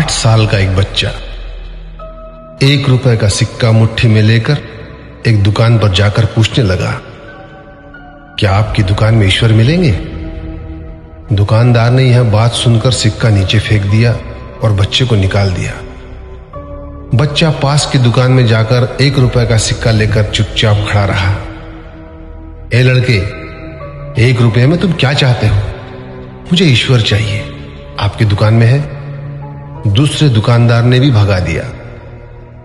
8 साल का एक बच्चा 1 रुपए का सिक्का मुट्ठी में लेकर एक दुकान पर जाकर पूछने लगा, क्या आपकी दुकान में ईश्वर मिलेंगे? दुकानदार ने यह बात सुनकर सिक्का नीचे फेंक दिया और बच्चे को निकाल दिया। बच्चा पास की दुकान में जाकर 1 रुपए का सिक्का लेकर चुपचाप खड़ा रहा। ए लड़के, 1 रुपए में तुम क्या चाहते हो? मुझे ईश्वर चाहिए, आपकी दुकान में है। दूसरे दुकानदार ने भी भगा दिया,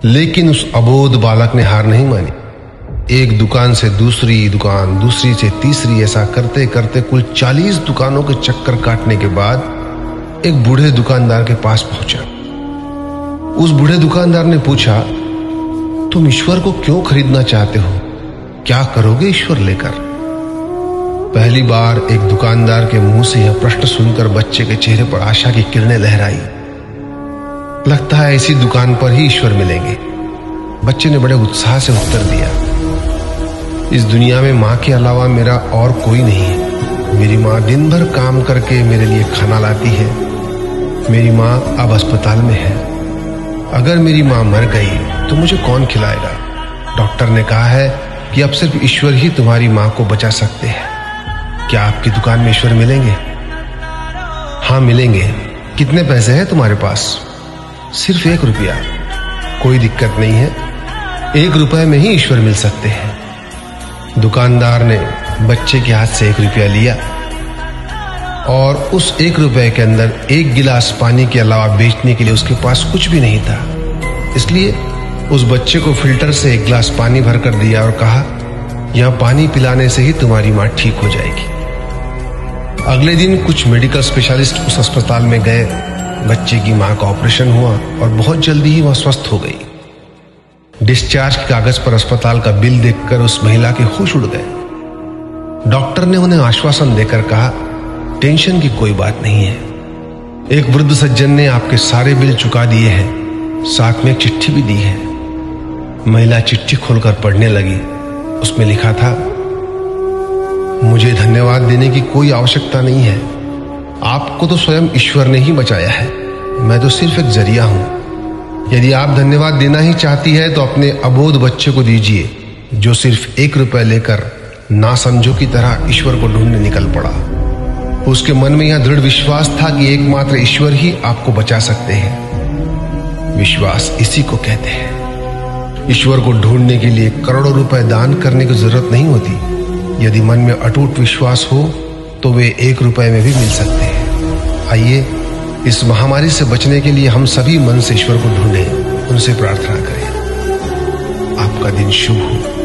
लेकिन उस अबोध बालक ने हार नहीं मानी। एक दुकान से दूसरी दुकान, दूसरी से तीसरी, ऐसा करते करते कुल 40 दुकानों के चक्कर काटने के बाद एक बूढ़े दुकानदार के पास पहुंचा। उस बूढ़े दुकानदार ने पूछा, तुम ईश्वर को क्यों खरीदना चाहते हो? क्या करोगे ईश्वर लेकर? पहली बार एक दुकानदार के मुंह से यह प्रश्न सुनकर बच्चे के चेहरे पर आशा की किरणें लहराई। लगता है इसी दुकान पर ही ईश्वर मिलेंगे। बच्चे ने बड़े उत्साह से उत्तर दिया, इस दुनिया में मां के अलावा मेरा और कोई नहीं है। मेरी मां दिन भर काम करके मेरे लिए खाना लाती है। मेरी मां अब अस्पताल में है। अगर मेरी मां मर गई तो मुझे कौन खिलाएगा? डॉक्टर ने कहा है कि अब सिर्फ ईश्वर ही तुम्हारी मां को बचा सकते हैं। क्या आपकी दुकान में ईश्वर मिलेंगे? हाँ मिलेंगे। कितने पैसे हैं तुम्हारे पास? सिर्फ 1 रुपया। कोई दिक्कत नहीं है, 1 रुपए में ही ईश्वर मिल सकते हैं। दुकानदार ने बच्चे के हाथ से 1 रुपया लिया और उस 1 रुपए के अंदर 1 गिलास पानी के अलावा बेचने के लिए उसके पास कुछ भी नहीं था। इसलिए उस बच्चे को फिल्टर से 1 गिलास पानी भरकर दिया और कहा, यह पानी पिलाने से ही तुम्हारी मां ठीक हो जाएगी। अगले दिन कुछ मेडिकल स्पेशलिस्ट उस अस्पताल में गए। बच्चे की मां का ऑपरेशन हुआ और बहुत जल्दी ही वह स्वस्थ हो गई। डिस्चार्ज के कागज पर अस्पताल का बिल देखकर उस महिला के होश उड़ गए। डॉक्टर ने उन्हें आश्वासन देकर कहा, टेंशन की कोई बात नहीं है। एक वृद्ध सज्जन ने आपके सारे बिल चुका दिए हैं, साथ में एक चिट्ठी भी दी है। महिला चिट्ठी खोलकर पढ़ने लगी। उसमें लिखा था, मुझे धन्यवाद देने की कोई आवश्यकता नहीं है। आपको तो स्वयं ईश्वर ने ही बचाया है। मैं तो सिर्फ एक जरिया हूं। यदि आप धन्यवाद देना ही चाहती है तो अपने अबोध बच्चे को दीजिए, जो सिर्फ 1 रुपए लेकर नासमझों की तरह ईश्वर को ढूंढने निकल पड़ा। उसके मन में यह दृढ़ विश्वास था कि एकमात्र ईश्वर ही आपको बचा सकते हैं। विश्वास इसी को कहते हैं। ईश्वर को ढूंढने के लिए करोड़ों रुपए दान करने की जरूरत नहीं होती। यदि मन में अटूट विश्वास हो तो वे 1 रुपए में भी मिल सकते हैं। आइए इस महामारी से बचने के लिए हम सभी मन से ईश्वर को ढूंढें, उनसे प्रार्थना करें। आपका दिन शुभ हो।